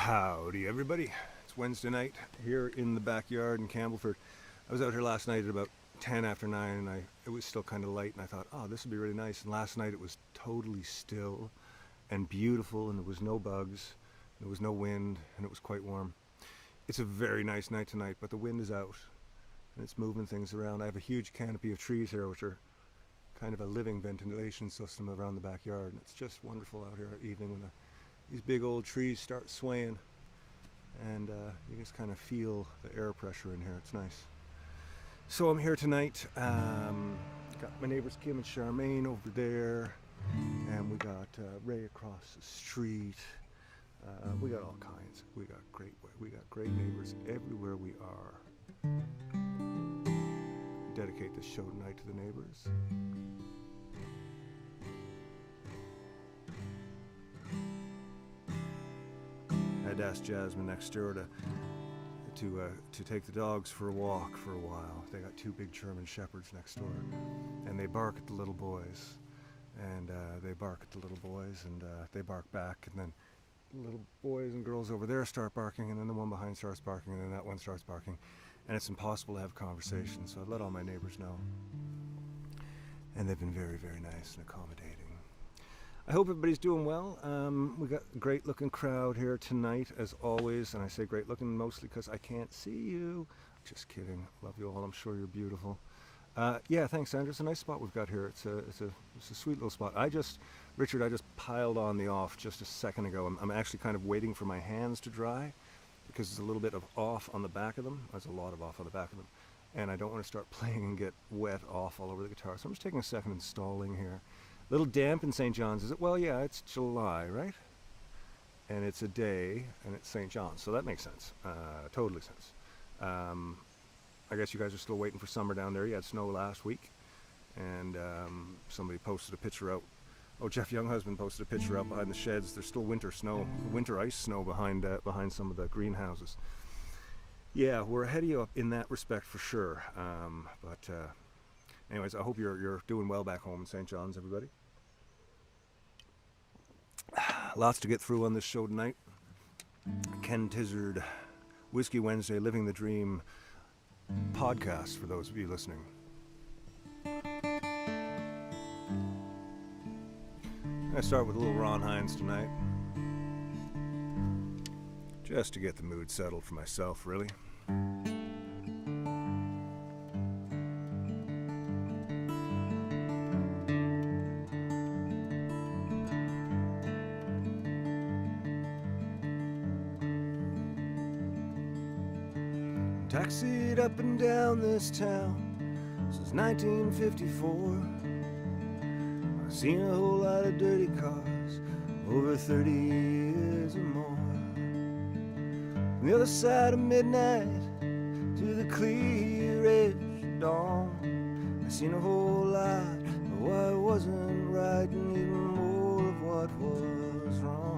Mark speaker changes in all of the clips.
Speaker 1: Howdy everybody, it's Wednesday night here in the backyard in Campbellford. I was out here last night at about 10 after 9 and it was still kind of light, and I thought, oh, this would be really nice. And last night it was totally still and beautiful, and there was no bugs, there was no wind, and it was quite warm. It's a very nice night tonight, but the wind is out and it's moving things around. I have a huge canopy of trees here which are kind of a living ventilation system around the backyard, and it's just wonderful out here at evening when these big old trees start swaying, and you just kind of feel the air pressure in here. It's nice. So I'm here tonight. Got my neighbors Kim and Charmaine over there, and we got Ray across the street. We got all kinds. We got great neighbors everywhere we are. Dedicate this show tonight to the neighbors. I had asked Jasmine next door to take the dogs for a walk for a while. They got two big German shepherds next door, and they bark at the little boys, and they bark at the little boys, and they bark back, and then little boys and girls over there start barking, and then the one behind starts barking, and then that one starts barking, and it's impossible to have conversations. So I let all my neighbors know, and they've been very, very nice and accommodating. I hope everybody's doing well. We got a great looking crowd here tonight, as always, and I say great looking mostly because I can't see you. Just kidding. Love you all. I'm sure you're beautiful. Yeah, thanks, Sandra. It's a nice spot we've got here. It's a sweet little spot. Richard, I just piled on the off just a second ago. I'm actually kind of waiting for my hands to dry because there's a little bit of off on the back of them. There's a lot of off on the back of them, and I don't want to start playing and get wet off all over the guitar. So I'm just taking a second installing here. A little damp in St. John's, is it? Well, yeah, it's July, right? And it's a day, and it's St. John's, so that makes sense. Totally sense. I guess you guys are still waiting for summer down there. You had snow last week, and somebody posted a picture out. Oh, Jeff Younghusband posted a picture out behind the sheds. There's still winter ice snow behind some of the greenhouses. Yeah, we're ahead of you in that respect for sure. Anyways, I hope you're doing well back home in St. John's, everybody. Lots to get through on this show tonight. Ken Tizzard, Whiskey Wednesday, Living the Dream podcast for those of you listening. I start with a little Ron Hines tonight, just to get the mood settled for myself, really. Taxied up and down this town since 1954. I've seen a whole lot of dirty cars over 30 years or more. From the other side of midnight to the clear edge of dawn, I've seen a whole lot of what wasn't right and even more of what was wrong.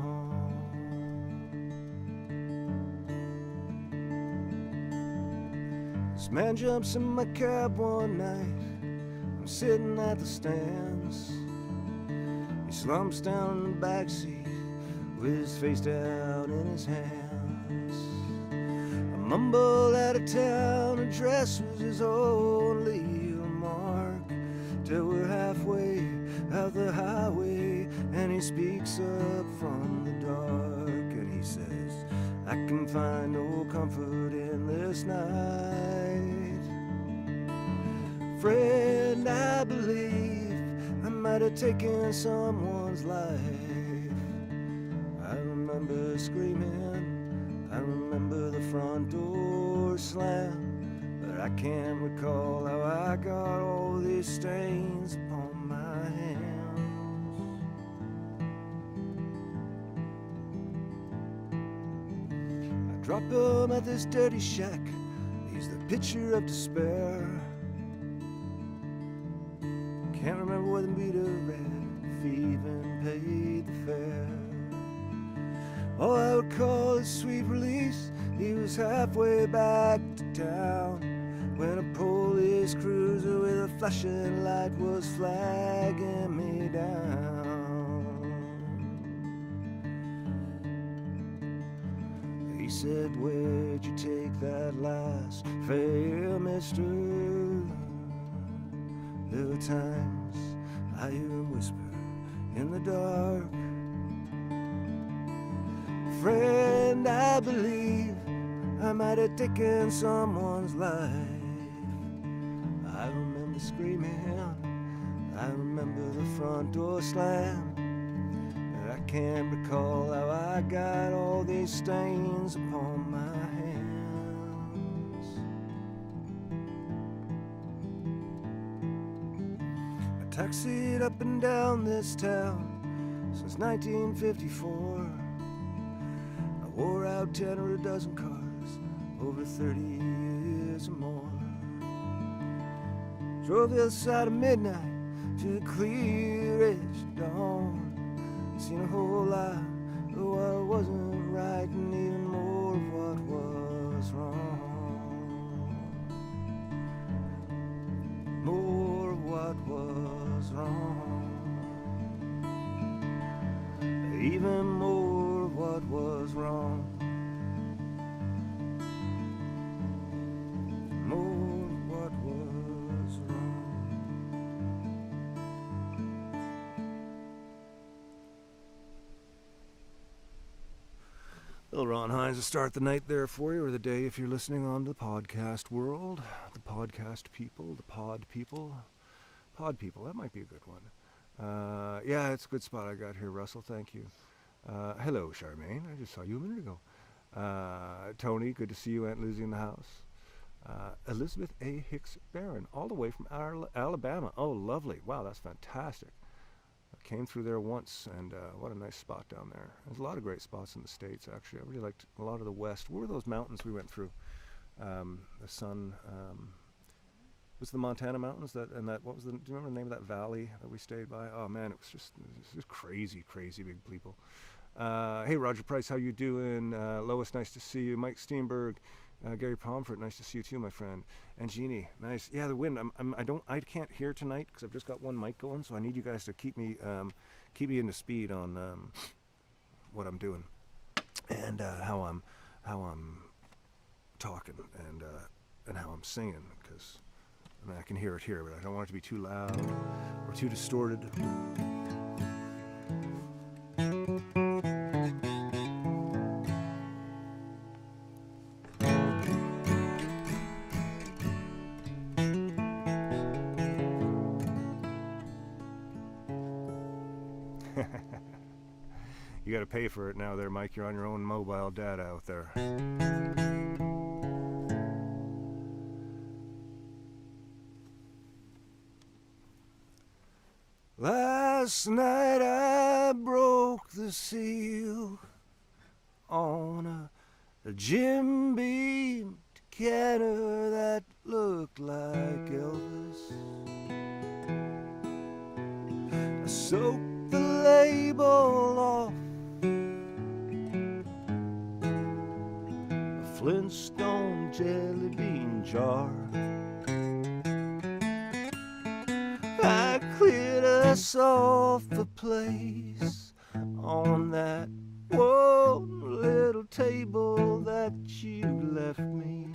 Speaker 1: This man jumps in my cab one night. I'm sitting at the stands. He slumps down in the backseat with his face down in his hands. I mumble out of town address was his only remark, till we're halfway out the highway, and he speaks up from the dark, and he says, I can find no comfort in this night. Friend, I believe I might have taken someone's life. I remember screaming, I remember the front door slam, but I can't recall how I got all these stains upon my hands. I drop him at this dirty shack. He's the picture of despair. Can't remember whether beat a red, if he even paid the fare. All I would call his sweet release, he was halfway back to town when a police cruiser with a flashing light was flagging me down. He said, where'd you take that last fair mister? There were times I hear him whisper in the dark, friend, I believe I might have taken someone's life. I remember screaming, I remember the front door slam. I can't recall how I got all these stains upon my hands. I taxied up and down this town since 1954. I wore out 10 or a dozen cars over 30 years or more. Drove the other side of midnight to the clear edge of dawn. Seen a whole lot of what wasn't right and even more of what was wrong. More of what was wrong. Even more of what was wrong. More of what was wrong. Little Ron Hines to start the night there for you, or the day if you're listening on the podcast world. The podcast people, the pod people. Pod people, that might be a good one. Yeah, it's a good spot I got here, Russell, thank you. Hello, Charmaine, I just saw you a minute ago. Tony, good to see you, Aunt Lizzie in the house. Elizabeth A. Hicks Barron, all the way from Alabama. Oh, lovely. Wow, that's fantastic. I came through there once, and what a nice spot down there. There's a lot of great spots in the States, actually. I really liked a lot of the West. What were those mountains we went through? The sun, was the Montana mountains? What was do you remember the name of that valley that we stayed by? Oh, man, it was just crazy, crazy big people. Hey, Roger Price, how you doing? Lois, nice to see you. Mike Steenberg. Gary Pomfret, nice to see you too, my friend. And Jeannie, nice. Yeah, the wind. I can't hear tonight because I've just got one mic going, so I need you guys to keep me into speed on what I'm doing and how I'm talking and how I'm singing, because I can hear it here, but I don't want it to be too loud or too distorted. You got to pay for it now there, Mike. You're on your own mobile data out there. Last night I broke the seal on a Jim Beam decanter that looked like Elvis. I soaked the label off a Flintstone jelly bean jar. I cleared us off the place on that one little table that you left me,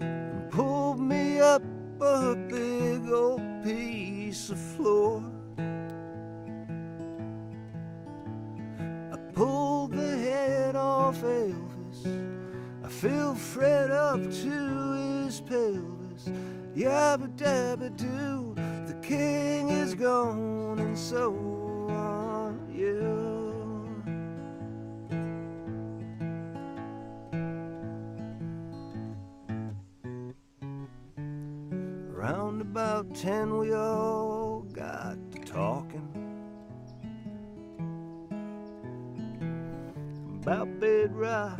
Speaker 1: and pulled me up a big old piece of floor. I pulled the head off Elvis, I filled Fred up to his pelvis. Yabba dabba doo, the king is gone, and so are you. Round about 10 we all got to talking about bedrock,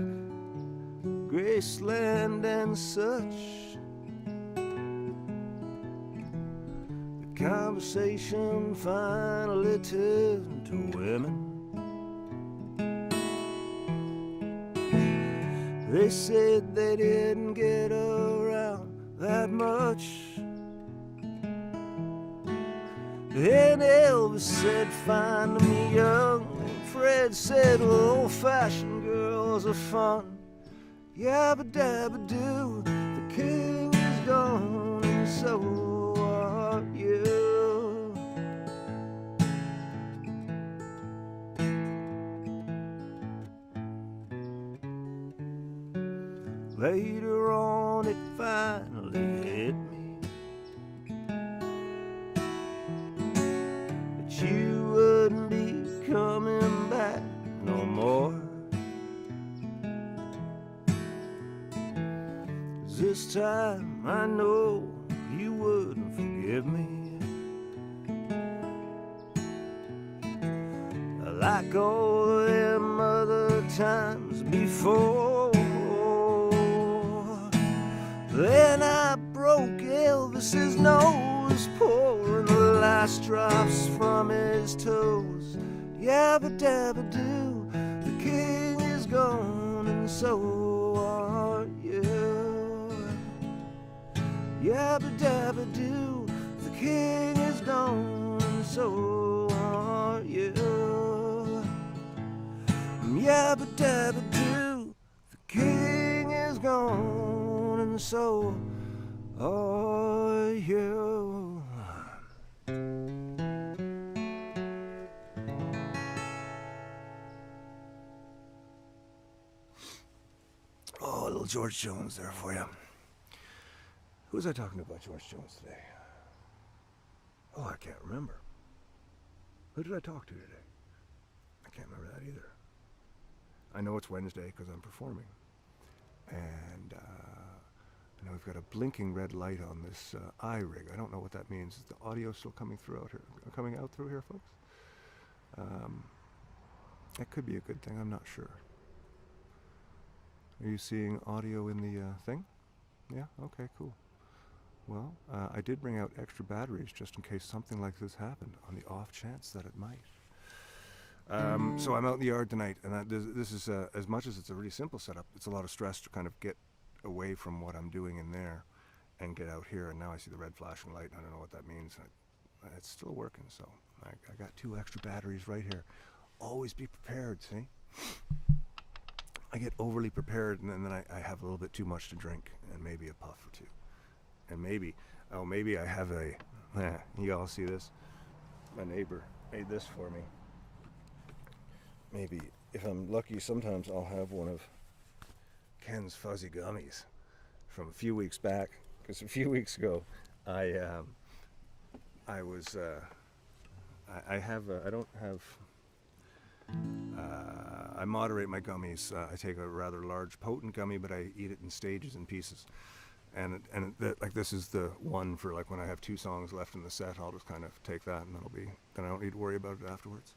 Speaker 1: Graceland and such. Conversation finally turned to women. They said they didn't get around that much. And Elvis said, find me young. And Fred said, well, old-fashioned girls are fun. Yabba dabba do, the king is gone, and so are you. Later on it finally hit me that you wouldn't be coming back no more. 'Cause this time I know you wouldn't forgive me like all them other times before. Then I broke Elvis's nose, pouring the last drops from his toes. Yabba dabba do, the king is gone, and so are you. Yabba dabba do, the king is gone, and so are you. Yabba dabba do, the king is gone, and so are you. Oh, a little George Jones there for you. Who was I talking to about George Jones today? Oh, I can't remember. Who did I talk to today? I can't remember that either. I know it's Wednesday because I'm performing. And I know we've got a blinking red light on this rig. I don't know what that means. Is the audio still coming out through here, folks? That could be a good thing. I'm not sure. Are you seeing audio in the thing? Yeah? Okay, cool. Well, I did bring out extra batteries just in case something like this happened, on the off chance that it might. So I'm out in the yard tonight, and this is, as much as it's a really simple setup, it's a lot of stress to kind of get away from what I'm doing in there and get out here. And now I see the red flashing light, and I don't know what that means. It's still working, so I got 2 extra batteries right here. Always be prepared, see? I get overly prepared, and then I have a little bit too much to drink, and maybe a puff or 2. And maybe I have you all see this? My neighbor made this for me. Maybe, if I'm lucky, sometimes I'll have one of Ken's fuzzy gummies from a few weeks back. Because a few weeks ago, I moderate my gummies. I take a rather large, potent gummy, but I eat it in stages and pieces. And like this is the one for like when I have 2 songs left in the set. I'll just kind of take that, and then I don't need to worry about it afterwards.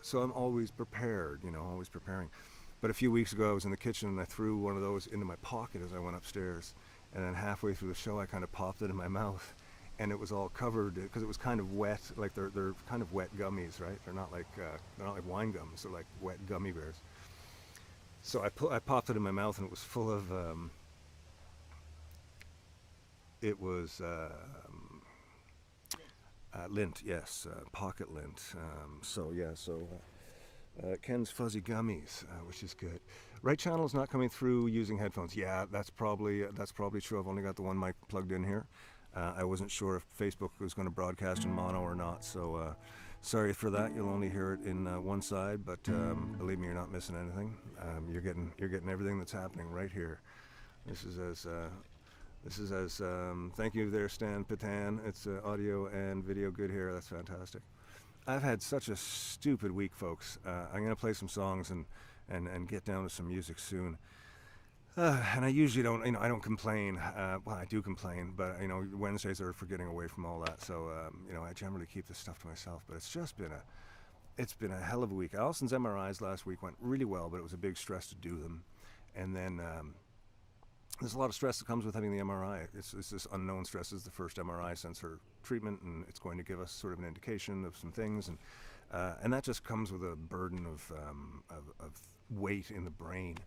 Speaker 1: So I'm always prepared, always preparing. But a few weeks ago I was in the kitchen and I threw one of those into my pocket as I went upstairs. And then halfway through the show I kind of popped it in my mouth, and it was all covered because it was kind of wet. Like they're kind of wet gummies, right? They're not like wine gums. They're like wet gummy bears. So I popped it in my mouth, and it was full of lint, yes, pocket lint. Ken's fuzzy gummies, which is good. Right channel's not coming through using headphones. Yeah, that's probably true. I've only got the one mic plugged in here. I wasn't sure if Facebook was going to broadcast in mono or not, so sorry for that. You'll only hear it in one side, but believe me, you're not missing anything. You're getting everything that's happening right here. This is as thank you there, Stan Patan. It's audio and video good here. That's fantastic. I've had such a stupid week, folks. I'm going to play some songs and get down to some music soon. And I usually don't, I don't complain. Well, I do complain, but Wednesdays are for getting away from all that. So, I generally keep this stuff to myself. But it's just been a hell of a week. Allison's MRIs last week went really well, but it was a big stress to do them. And then there's a lot of stress that comes with having the MRI. It's this unknown stress. Is the first MRI since her treatment, and it's going to give us sort of an indication of some things, and that just comes with a burden of weight in the brain.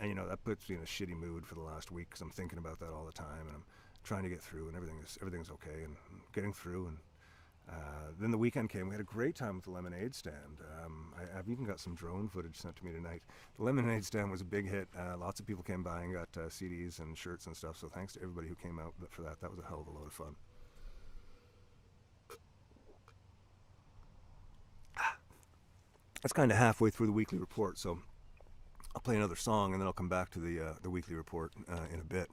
Speaker 1: And that puts me in a shitty mood for the last week because I'm thinking about that all the time, and I'm trying to get through, and everything's okay, and getting through, and Then the weekend came. We had a great time with the lemonade stand. I've even got some drone footage sent to me tonight. The lemonade stand was a big hit. Lots of people came by and got CDs and shirts and stuff. So thanks to everybody who came out for that. That was a hell of a load of fun. That's kind of halfway through the weekly report. So I'll play another song and then I'll come back to the weekly report in a bit,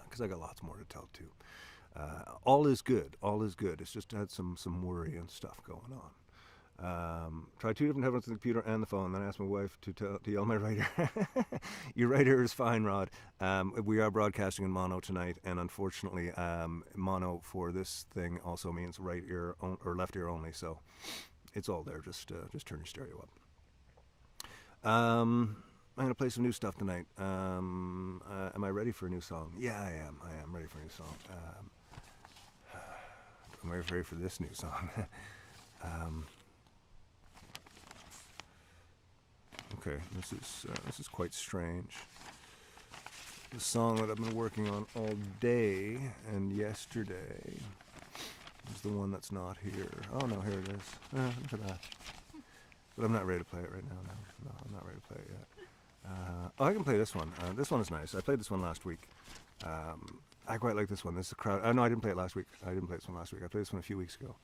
Speaker 1: because I got lots more to tell too. All is good. All is good. It's just had some worry and stuff going on. Tried 2 different headphones on the computer and the phone. Then I asked my wife to yell my writer. Your writer is fine, Rod. We are broadcasting in mono tonight, and unfortunately, mono for this thing also means right ear or left ear only. So it's all there. Just turn your stereo up. I'm gonna play some new stuff tonight. Am I ready for a new song? Yeah, I am. I am ready for a new song. I'm ready for this new song. Okay, this is quite strange. The song that I've been working on all day and yesterday is the one that's not here. Oh no, here it is. Look at that. But I'm not ready to play it right now. No, I'm not ready to play it yet. I can play this one. This one is nice. I played this one last week. I quite like this one. This is a crowd. No, I didn't play it last week. I didn't play this one last week. I played this one a few weeks ago.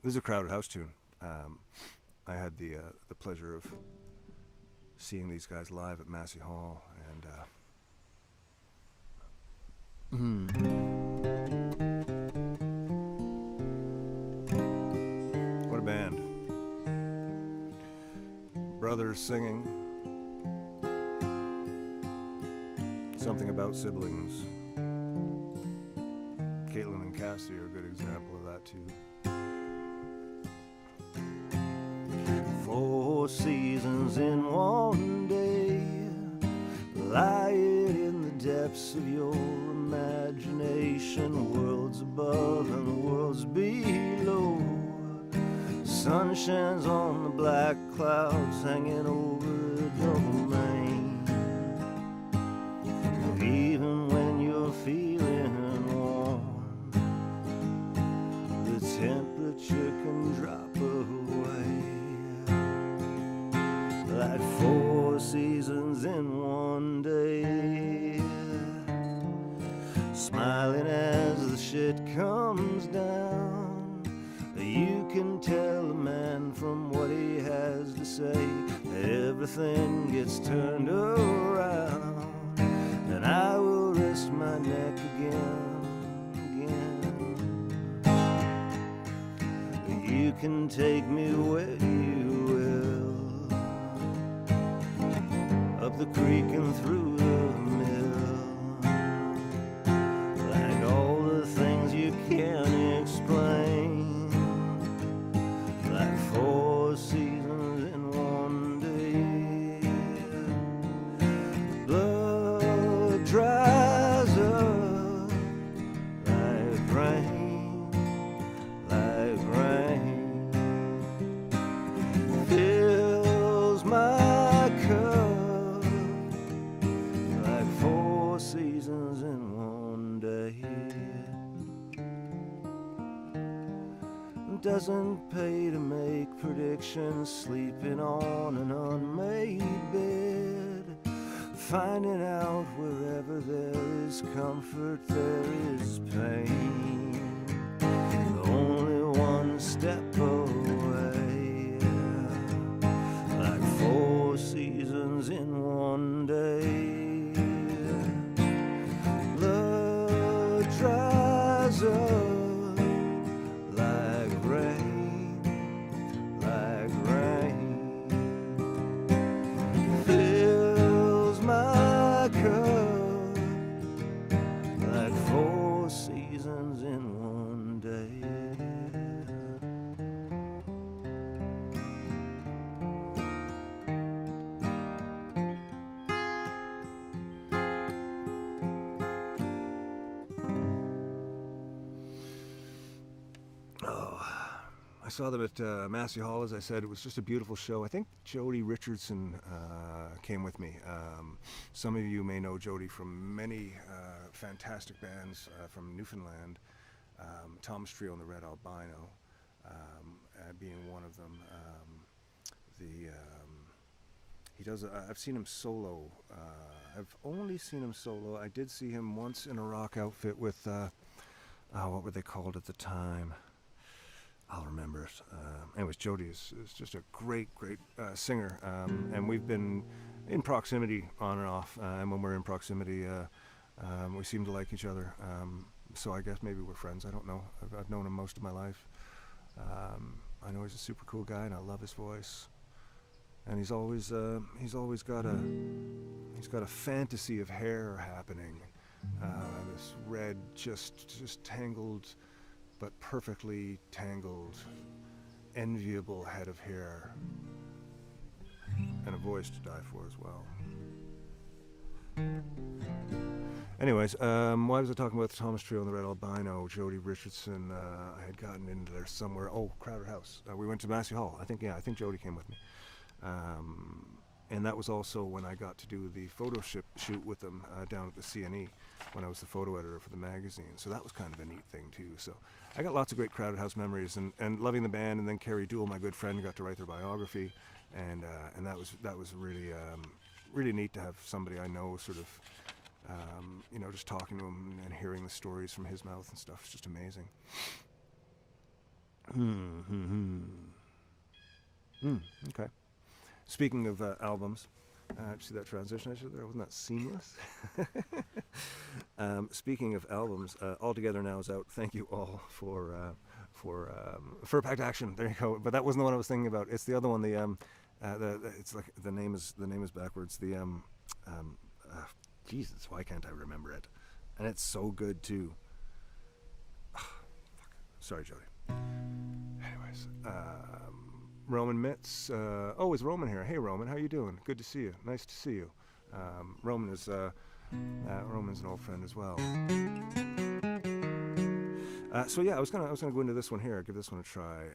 Speaker 1: This is a crowded house tune. I had the pleasure of seeing these guys live at Massey Hall, and what a band. Brothers singing. Something about siblings. Caitlin and Cassie are a good example of that too. 4 seasons in one day, lie it in the depths of your imagination, worlds above and worlds below. Sun shines on the black clouds hanging over a double main. Even when you're feeling warm, the temperature can drop away. Like 4 seasons in one day, smiling as the shit comes down. You can tell a man from what he has to say. Everything gets turned around, and I will rest my neck again. You can take me where you will, up the creek and through the mill, like all the things you can't explain. Like 4 seasons in one day, blood dries up like rain, fills my cup, like 4 seasons in one day. Doesn't pay to make predictions, sleeping on an unmade bed, finding out wherever there is comfort there is pain, only one step away, like 4 seasons in one day. Blood dries up I saw them at Massey Hall, as I said. It was just a beautiful show. I think Jody Richardson came with me. Some of you may know Jody from many fantastic bands from Newfoundland. Thomas Trio and the Red Albino being one of them. He does. I've seen him solo. I've only seen him solo. I did see him once in a rock outfit with what were they called at the time? I'll remember it. Anyways, Jody is just a great singer, and we've been in proximity on and off. And when we're in proximity, we seem to like each other. So I guess maybe we're friends. I don't know. I've known him most of my life. I know he's a super cool guy, and I love his voice. And he's always got a fantasy of hair happening. This red, just tangled, but perfectly tangled, enviable head of hair, and a voice to die for as well. Anyways, why was I talking about the Thomas Trio and the Red Albino? Jody Richardson, I had gotten into there somewhere. Oh, Crowder House. We went to Massey Hall. I think Jody came with me. And that was also when I got to do the photo shoot with them down at the CNE when I was the photo editor for the magazine. So that was kind of a neat thing too. So I got lots of great Crowded House memories, and loving the band. And then Carrie Duell, my good friend, got to write their biography, and that was really neat to have somebody I know sort of just talking to him and hearing the stories from his mouth and stuff. It's just amazing. Okay. Speaking of albums, see that transition I showed there? Wasn't that seamless? Speaking of albums, All Together Now is out. Thank you all for Packed Action. There you go. But that wasn't the one I was thinking about. It's the other one. It's like the name is backwards. Jesus, why can't I remember it? And it's so good too. Sorry, Jody. Anyways. Roman Mitz. It's Roman here. Hey, Roman, how you doing? Good to see you. Nice to see you. Roman's an old friend as well. So yeah, I was gonna go into this one here. Give this one a try.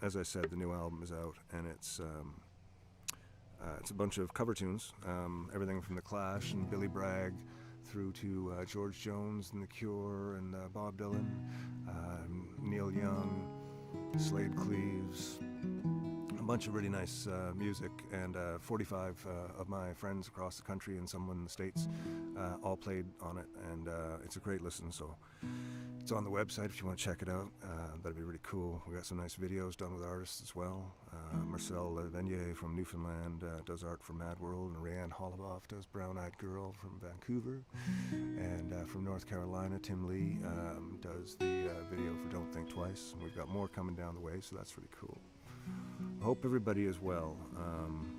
Speaker 1: As I said, the new album is out, and it's a bunch of cover tunes. Everything from The Clash and Billy Bragg through to George Jones and The Cure and Bob Dylan, Neil Young, Slade Cleaves, a bunch of really nice music, and 45 of my friends across the country and some in the States all played on it, and it's a great listen. So it's on the website if you want to check it out. That'd be really cool. We got some nice videos done with artists as well. Marcel Venier from Newfoundland does art for Mad World, and Rayanne Holoboff does Brown Eyed Girl from Vancouver, and from North Carolina, Tim Lee does the video for Don't Think Twice. And we've got more coming down the way, so that's really cool. I hope everybody is well.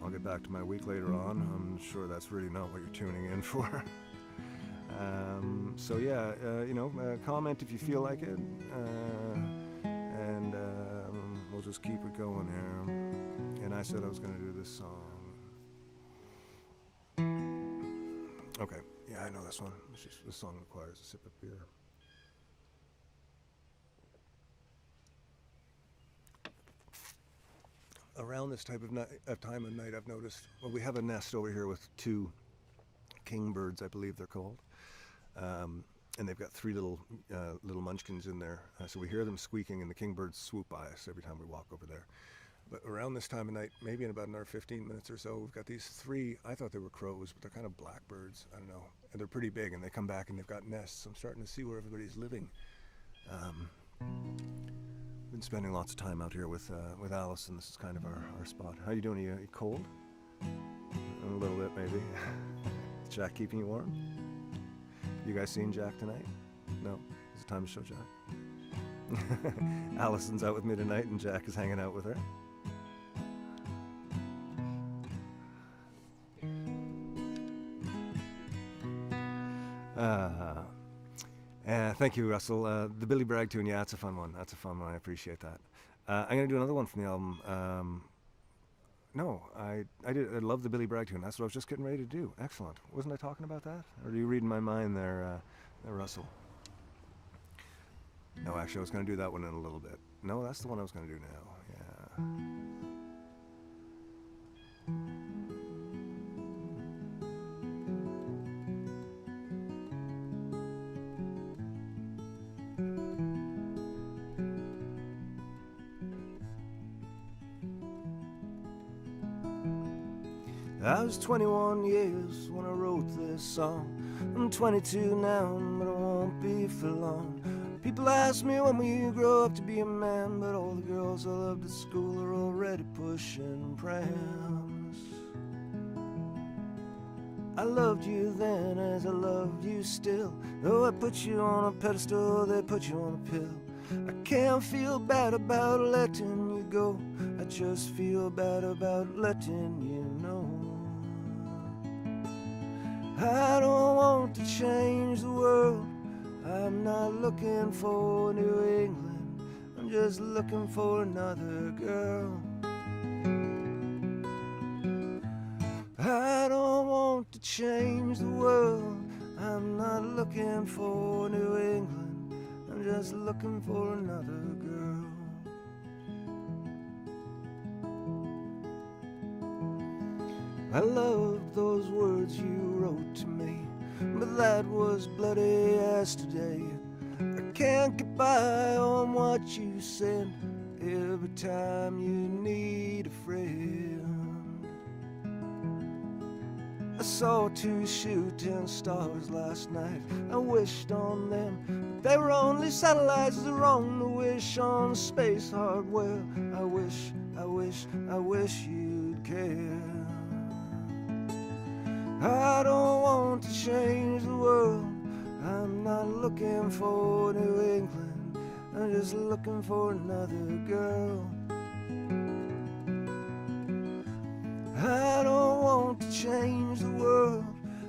Speaker 1: I'll get back to my week later on. I'm sure that's really not what you're tuning in for. So yeah, comment if you feel like it, and we'll just keep it going here. And I said I was going to do this song. Okay, yeah, I know this one. This song requires a sip of beer. Around this type of time of night, I've noticed, well, we have a nest over here with 2 kingbirds, I believe they're called. And they've got 3 little munchkins in there. So we hear them squeaking, and the kingbirds swoop by us every time we walk over there. But around this time of night, maybe in about another 15 minutes or so, we've got these 3, I thought they were crows, but they're kind of blackbirds. I don't know. And they're pretty big, and they come back, and they've got nests. I'm starting to see where everybody's living. Been spending lots of time out here with Alice, and this is kind of our spot. How you doing? Are you cold? A little bit, maybe. Is Jack keeping you warm? You guys seen Jack tonight? No? Is it time to show Jack? Allison's out with me tonight, and Jack is hanging out with her. Thank you, Russell. The Billy Bragg tune, yeah, that's a fun one. I appreciate that. I'm going to do another one from the album. No, I love the Billy Bragg tune. That's what I was just getting ready to do. Excellent. Wasn't I talking about that? Or are you reading my mind there, Russell? No, actually, I was going to do that one in a little bit. No, that's the one I was going to do now. Yeah. I was 21 years when I wrote this song. I'm 22 now, but I won't be for long. People ask me when will you grow up to be a man, but all the girls I loved at school are already pushing prams. I loved you then as I loved you still. Though I put you on a pedestal, they put you on a pill. I can't feel bad about letting you go. I just feel bad about letting you know. I don't want to change the world. I'm not looking for New England. I'm just looking for another girl. I don't want to change the world. I'm not looking for New England. I'm just looking for another girl. I loved those words you wrote to me, but that was bloody yesterday. I can't get by on what you said every time you need a friend. I saw 2 shooting stars last night. I wished on them, but they were only satellites. They're wrong to wish on space hardware. I wish you'd care. I don't want to change the world. I'm not looking for New England. I'm just looking for another girl. I don't want to change the world.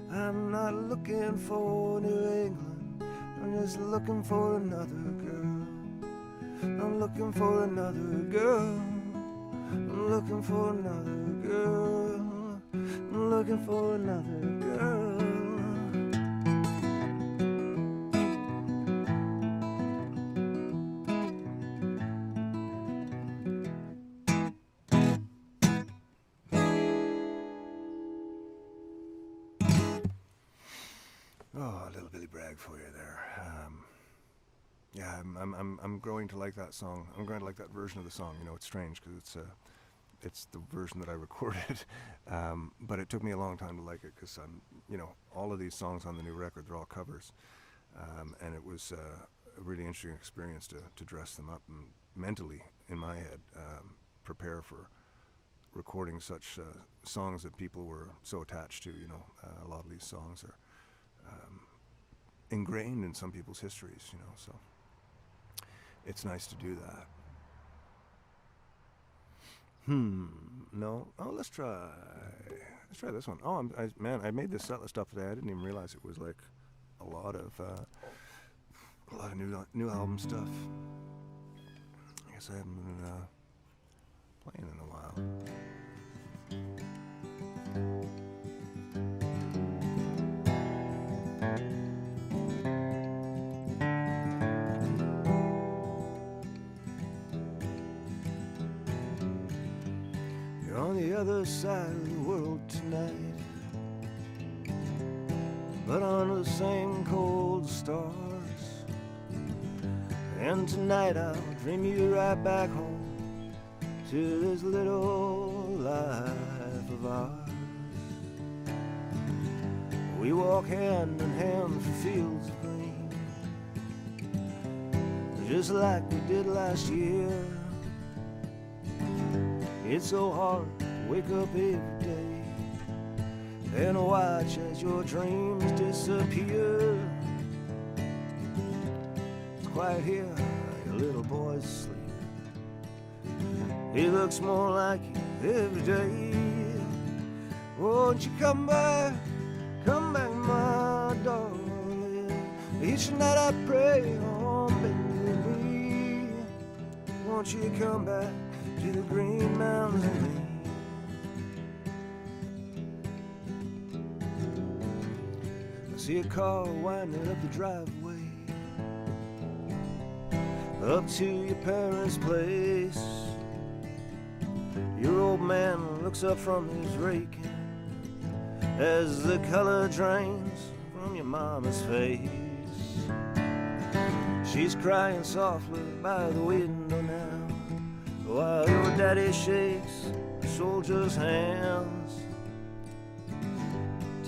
Speaker 1: I'm not looking for New England. I'm just looking for another girl. I'm looking for another girl. I'm looking for another girl. I'm looking for another girl. Oh, a little Billy Bragg for you there. Yeah, I'm growing to like that song. I'm growing to like that version of the song. You know, it's strange because it's the version that I recorded, but it took me a long time to like it because you know, all of these songs on the new record, they're all covers, and it was a really interesting experience to dress them up and mentally in my head prepare for recording such songs that people were so attached to. You know, a lot of these songs are ingrained in some people's histories, you know, so it's nice to do that. No. Oh, let's try this one. Oh, man, I made this set list up today. I didn't even realize it was like a lot of new album stuff. I guess I haven't been playing in a while. On the other side of the world tonight, but under the same cold stars. And tonight I'll dream you right back home to this little life of ours. We walk hand in hand through fields of green, just like we did last year. It's so hard to wake up every day and watch as your dreams disappear. It's quiet here, your little boy's asleep. He looks more like you every day. Won't you come back, my darling? Each night I pray on bended knee. Won't you come back to the green mountains with me? I see a car winding up the driveway up to your parents' place. Your old man looks up from his raking as the color drains from your mama's face. She's crying softly by the window now, while your daddy shakes a soldier's hands.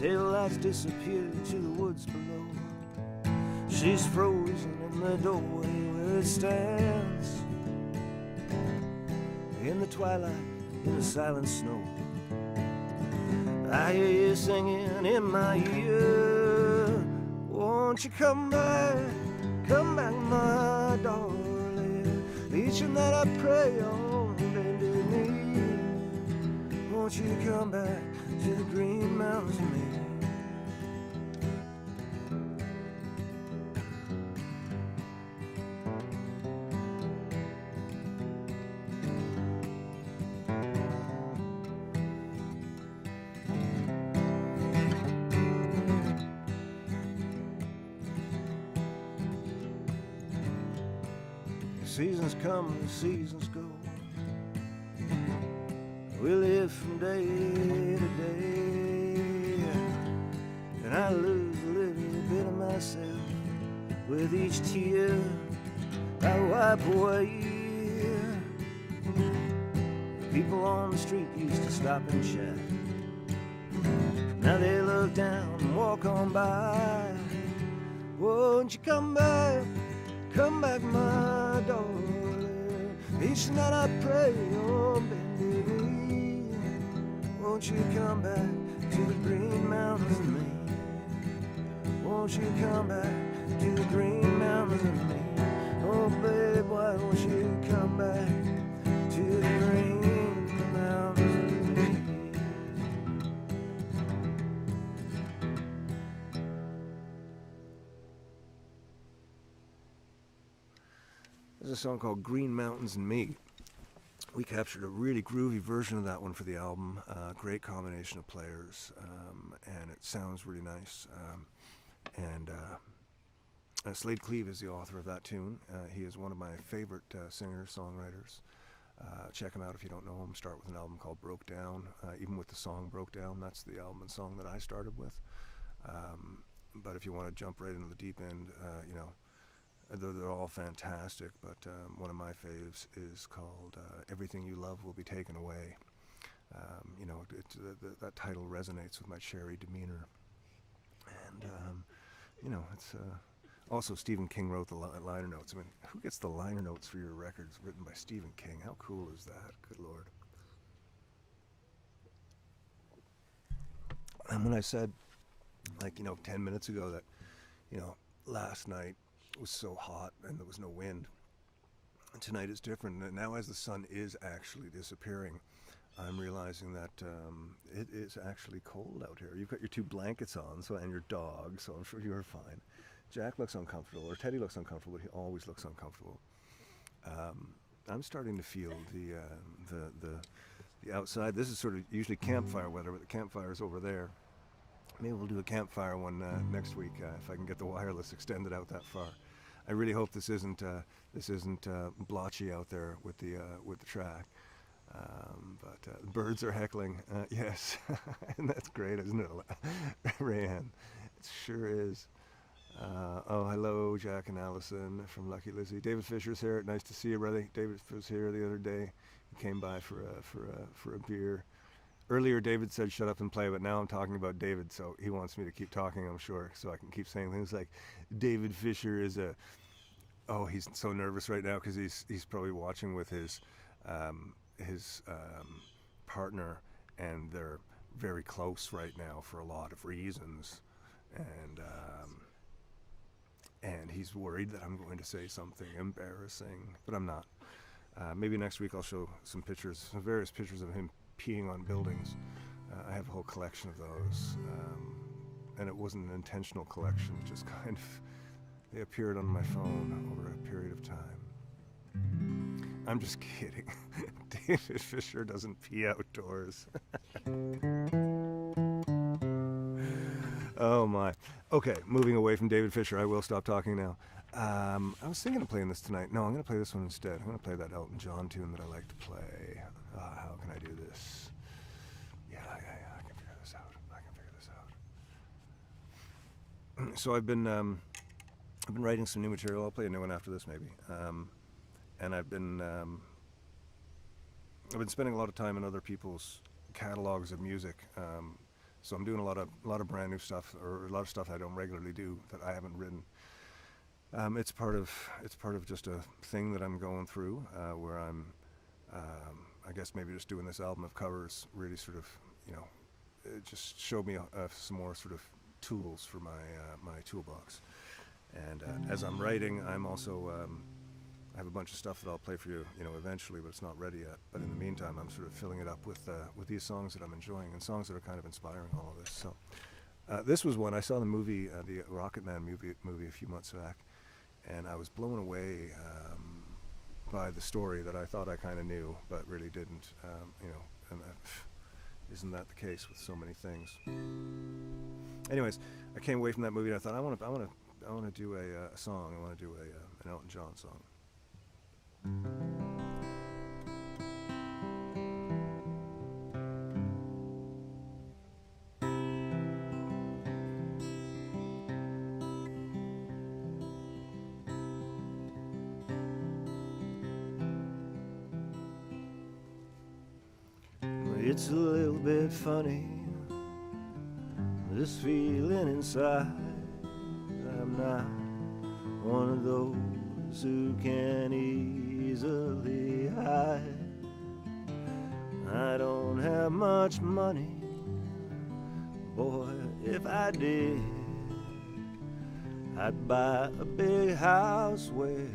Speaker 1: Taillights disappear to the woods below. She's frozen in the doorway where it stands. In the twilight, in the silent snow, I hear you singing in my ear. Won't you come back, my darling? Each night I pray on bended knee. Won't you come back to the Green Mountains with me? Seasons come and seasons go. We live from day to day, and I lose a little bit of myself with each tear I wipe away. The people on the street used to stop and chat. Now they look down and walk on by. Won't you come back, my darling? Each night I pray on bended knee. Won't you come back to the Green Mountains with me? Won't you come back to the Green Mountains with me? Oh babe, why won't you come back to the Green Mountains with me? There's a song called Green Mountains and Me. We captured a really groovy version of that one for the album. Great combination of players, and it sounds really nice. Slade Cleave is the author of that tune. He is one of my favorite singer-songwriters. Check him out if you don't know him. Start with an album called Broke Down. Even with the song Broke Down, that's the album and song that I started with. But if you want to jump right into the deep end, they're all fantastic, but one of my faves is called Everything You Love Will Be Taken Away. That title resonates with my cherry demeanor. And, it's also Stephen King wrote the liner notes. I mean, who gets the liner notes for your records written by Stephen King? How cool is that? Good Lord. And when I said, 10 minutes ago that, last night was so hot and there was no wind, and tonight is different. And now as the sun is actually disappearing, I'm realizing that it is actually cold out here. You've got your 2 blankets on, and your dog, so I'm sure you're fine. Jack looks uncomfortable, or Teddy looks uncomfortable, but he always looks uncomfortable. I'm starting to feel the outside. This is sort of usually campfire weather, but the campfire is over there. Maybe we'll do a campfire one next week if I can get the wireless extended out that far. I really hope this isn't blotchy out there with the track. But birds are heckling. Yes, and that's great, isn't it, Rayanne? It sure is. Hello, Jack and Allison from Lucky Lizzie. David Fisher's here. Nice to see you, brother. David was here the other day. He came by for a beer. Earlier, David said shut up and play, but now I'm talking about David, so he wants me to keep talking, I'm sure, so I can keep saying things like David Fisher is a... Oh, he's so nervous right now because he's probably watching with his partner, and they're very close right now for a lot of reasons, and he's worried that I'm going to say something embarrassing, but I'm not. Maybe next week I'll show some various pictures of him peeing on buildings. I have a whole collection of those, and it wasn't an intentional collection, just kind of, they appeared on my phone over a period of time. I'm just kidding. David Fisher doesn't pee outdoors. Oh my. Okay, moving away from David Fisher, I will stop talking now. I was thinking of playing this tonight. No, I'm going to play this one instead. I'm going to play that Elton John tune that I like to play. How can I do this? Yeah, I can figure this out. So I've been writing some new material. I'll play a new one after this, maybe. And I've been spending a lot of time in other people's catalogs of music. So I'm doing a lot of brand new stuff, or a lot of stuff I don't regularly do that I haven't written. It's part of just a thing that I'm going through, where I'm, I guess maybe just doing this album of covers really sort of, it just showed me some more sort of tools for my toolbox. And as I'm writing, I'm also I have a bunch of stuff that I'll play for you, eventually, but it's not ready yet. But in the meantime, I'm sort of filling it up with these songs that I'm enjoying, and songs that are kind of inspiring all of this. So this was one I saw the movie, the Rocket Man movie a few months back, and I was blown away by the story that I thought I kind of knew, but really didn't. And isn't that the case with so many things? Anyways, I came away from that movie and I thought I want to do a song. I want to do an Elton John song. It's a little bit funny, this feeling inside. I'm not one of those who can easily hide. I don't have much money, boy, if I did, I'd buy a big house where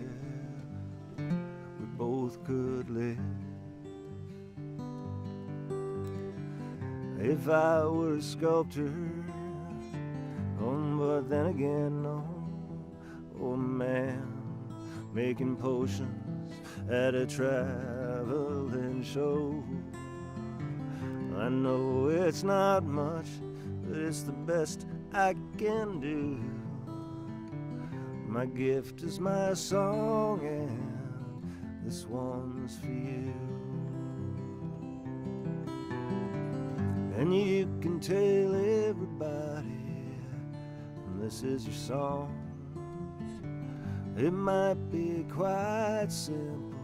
Speaker 1: we both could live. If I were a sculptor, but then again, no, or a man making potions at a traveling show. I know it's not much, but it's the best I can do. My gift is my song, and this one's for you. And you can tell everybody this is your song. It might be quite simple,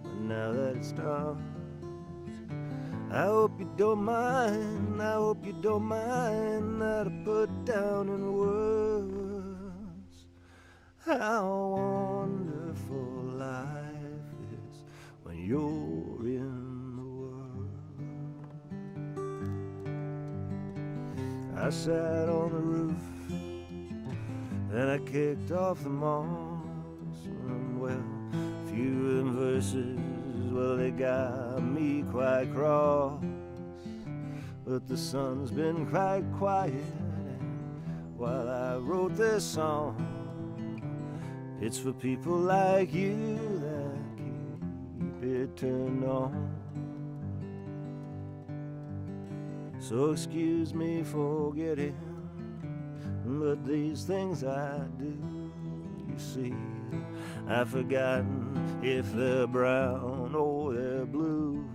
Speaker 1: but now that it's done, I hope you don't mind, I hope you don't mind that I put down in words how wonderful life is when you're in. I sat on the roof and I kicked off the moss. Well, a few of them verses, well, they got me quite cross. But the sun's been quite quiet, and while I wrote this song, it's for people like you that keep it turned on. So excuse me for forgetting, but these things I do, you see, I've forgotten if they're brown or they're blue.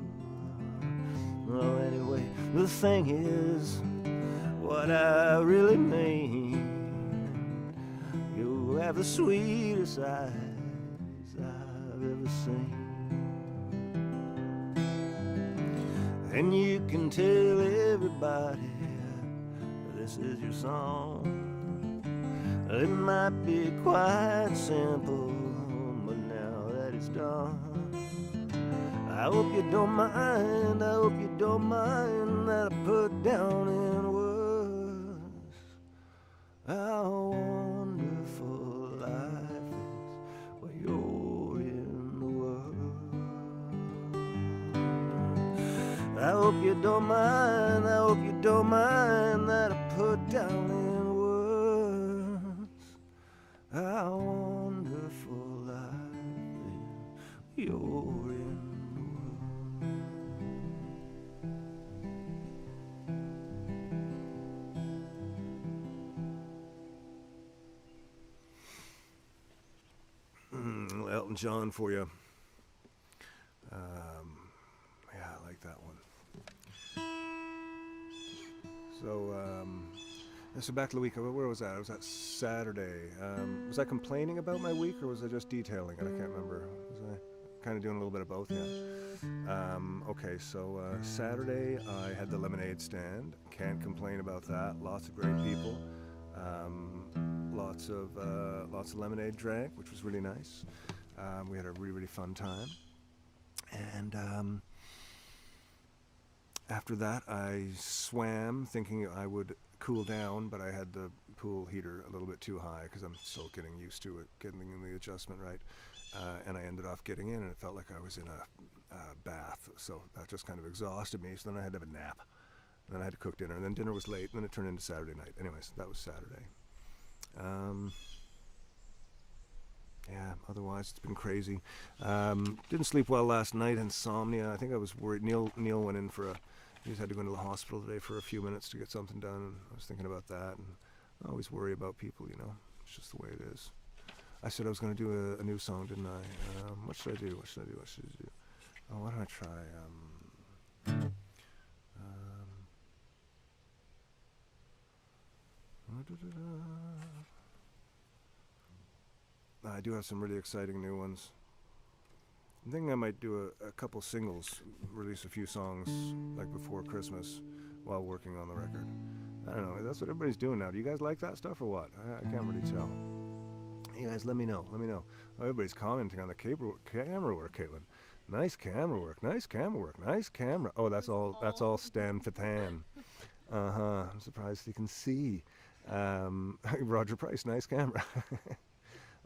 Speaker 1: Well, anyway, the thing is, what I really mean, you have the sweetest eyes I've ever seen. And you can tell everybody this is your song. It might be quite simple, but now that it's done, I hope you don't mind, I hope you don't mind that I put down in words how wonderful life is when you're in the world. I hope you don't mind, I hope you don't mind that I put down in words how wonderful life is, you're in the world. Elton John for you. Yeah, I like that one. So back to the week. Where was that? It was that Saturday. Was I complaining about my week, or was I just detailing it? I can't remember. Was I? kind of doing a little bit of both, yeah. Okay, so Saturday I had the lemonade stand. Can't complain about that. Lots of great people. Lots of lemonade drank, which was really nice. We had a really fun time. And after that, I swam, thinking I would cool down, but I had the pool heater a little bit too high because I'm still getting used to it, getting the adjustment right. And I ended up getting in, and it felt like I was in a bath. So that just kind of exhausted me. So then I had to have a nap. And then I had to cook dinner, and then dinner was late, and then it turned into Saturday night. Anyways, that was Saturday. Yeah, otherwise it's been crazy. Didn't sleep well last night, insomnia. I think I was worried. Neil went in for he just had to go into the hospital today for a few minutes to get something done, and I was thinking about that, and I always worry about people, you know. It's just the way it is. I said I was going to do a new song, didn't I? What should I do? What should I do? Oh, why don't I try, I do have some really exciting new ones. I'm thinking I might do a couple singles, release a few songs like before Christmas while working on the record. I don't know, that's what everybody's doing now. Do you guys like that stuff or what? I can't really tell. You guys, let me know. Oh, everybody's commenting on the camera work, Caitlin. Nice camera work, nice camera work, nice camera. Oh, that's all Stan Fatan. I'm surprised you can see. Roger Price, nice camera.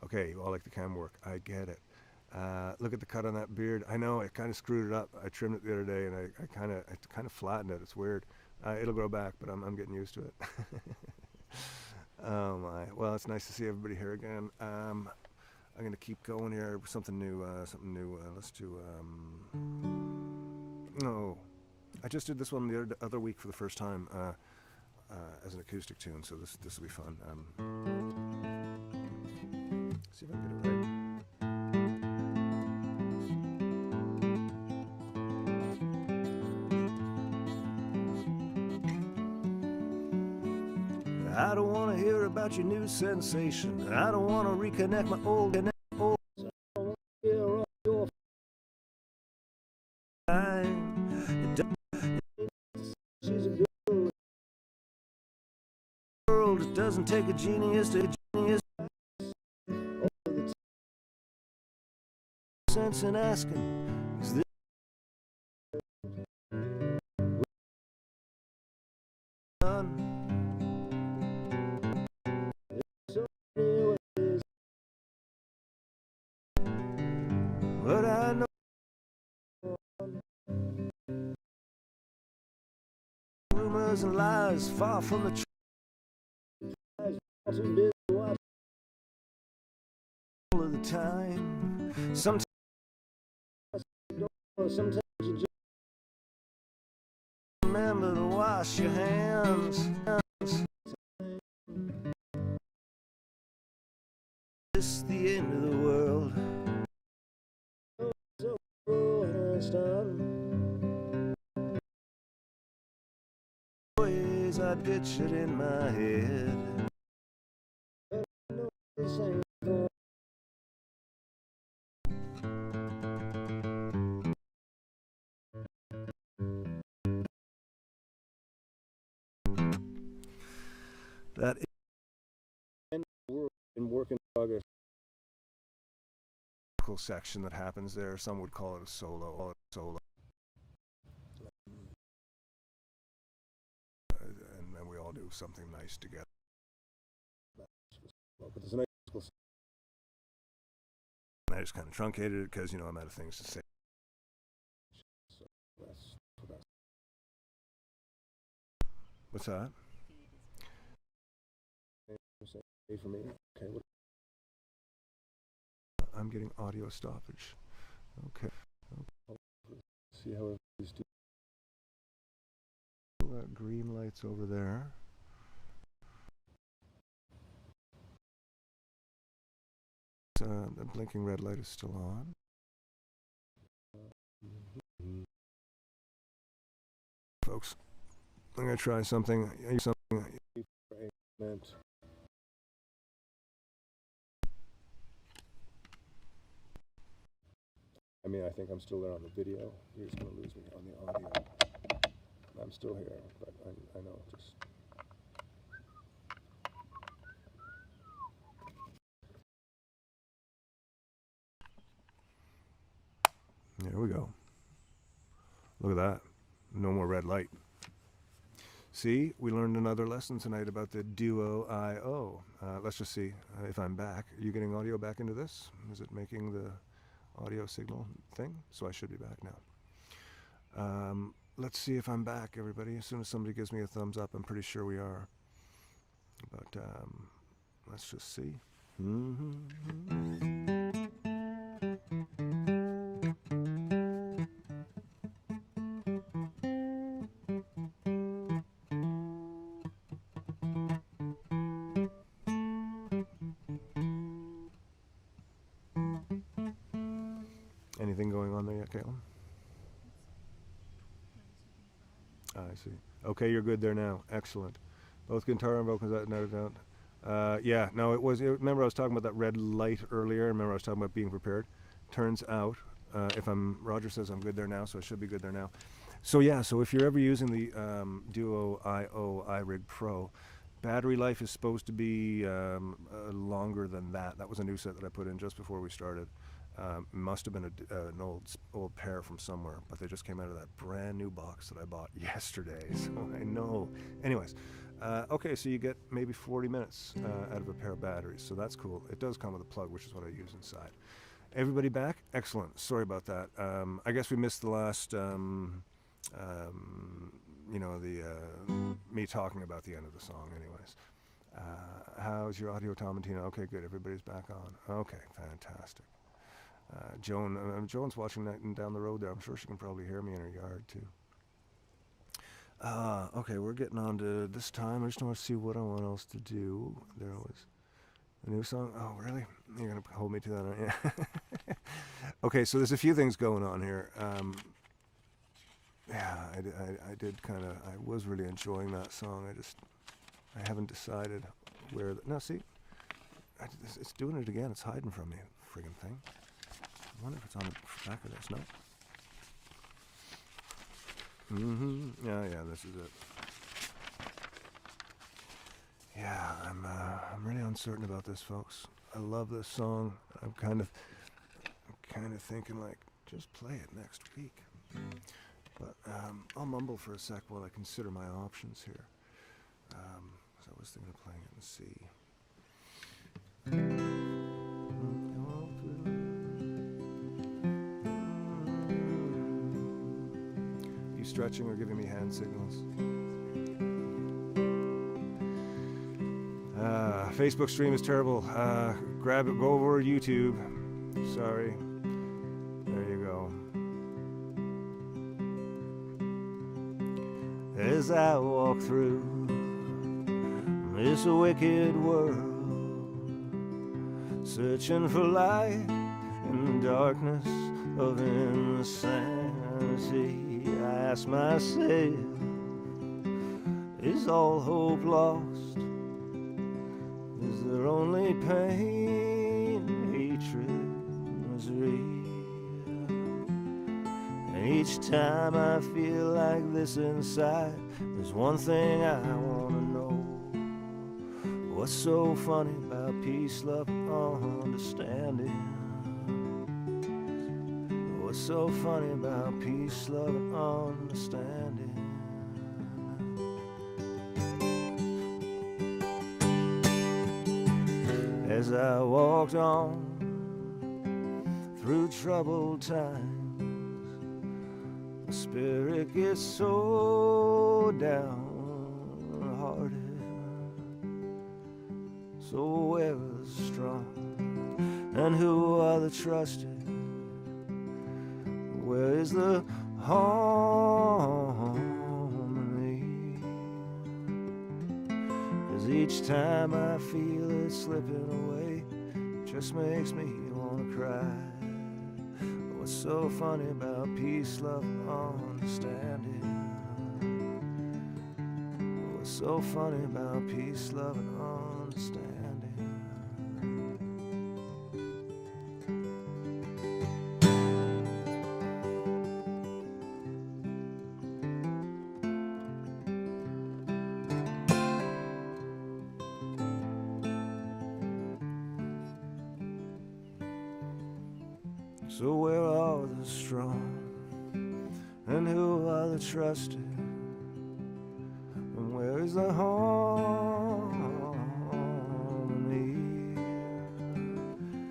Speaker 1: Okay, you all like the camera work. I get it. Look at the cut on that beard. I know, I kind of screwed it up. I trimmed it the other day, and I kind of flattened it. It's weird. It'll grow back, but I'm getting used to it. Oh my. Well, it's nice to see everybody here again. I'm gonna keep going here with something new. Let's do. No, I just did this one the other week for the first time as an acoustic tune, so this will be fun. See if I can get it right. I don't want to hear about your new sensation. I don't want to reconnect my old. I don't want to hear all your time. She's a girl. The world, it doesn't take a genius to a genius. Sense in asking, is this done? But I know rumors and lies far from the truth. All of the time. Sometimes you just remember to wash your hands. It's the end of the world. Always I ditch it in my head. That is in work in progress. Section that happens there. Some would call it a solo. And we all do something nice together. I just kind of truncated it because, you know, I'm out of things to say. What's that? For me. Okay. I'm getting audio stoppage. Okay. See how it's doing. Green lights over there. The blinking red light is still on. Folks, I'm going to try something. I mean, I think I'm still there on the video. You're just going to lose me on the audio. I'm still here, but I know, just... There we go. Look at that. No more red light. See, we learned another lesson tonight about the duo I/O. Let's just see if I'm back. Are you getting audio back into this? Is it making the audio signal thing? So I should be back now. Let's see if I'm back, everybody. As soon as somebody gives me a thumbs up, I'm pretty sure we are. But let's just see. Anything going on there yet, Caitlin? I see. Okay, you're good there now. Excellent. Both guitar and vocals, no doubt. Yeah, no, it was. Remember, I was talking about that red light earlier. Remember, I was talking about being prepared. Turns out, Roger says I'm good there now, so I should be good there now. So yeah, so if you're ever using the Duo I/O iRig Pro, battery life is supposed to be longer than that. That was a new set that I put in just before we started. Must have been an old pair from somewhere, but they just came out of that brand new box that I bought yesterday, so I know. Anyways, okay, so you get maybe 40 minutes out of a pair of batteries, so that's cool. It does come with a plug, which is what I use inside. Everybody back? Excellent. Sorry about that. I guess we missed the last, me talking about the end of the song anyways. How's your audio, Tom and Tina? Okay, good. Everybody's back on. Okay, fantastic. Joan's watching that down the road there. I'm sure she can probably hear me in her yard too. Okay, we're getting on to this time. I just want to see what I want else to do. There was a new song. Oh, really? You're going to hold me to that, aren't you? Okay, so there's a few things going on here. Yeah, I did kind of, I was really enjoying that song. I haven't decided where, no, see, it's doing it again. It's hiding from me, friggin' thing. I wonder if it's on the back of this. No. Yeah, this is it. Yeah, I'm really uncertain about this, folks. I love this song. I'm kind of thinking like, just play it next week. But I'll mumble for a sec while I consider my options here. So I was thinking of playing it in C. You stretching or giving me hand signals? Facebook stream is terrible. Grab it, go over YouTube. Sorry. There you go. As I walk through this wicked world, searching for light in the darkness of insanity, I ask myself, is all hope lost? Is there only pain, hatred, misery? And each time I feel like this inside, there's one thing I want to know. What's so funny about peace, love, and understanding? What's so funny about peace, love, and understanding? As I walked on through troubled times, my spirit gets so downhearted. So where is the strong, and who are the trusted? Where is the harmony? 'Cause each time I feel it slipping away, it just makes me wanna cry. What's so funny about peace, love, and understanding? What's so funny about peace, love, and understanding? So where are the strong, and who are the trusted, and where is the harmony?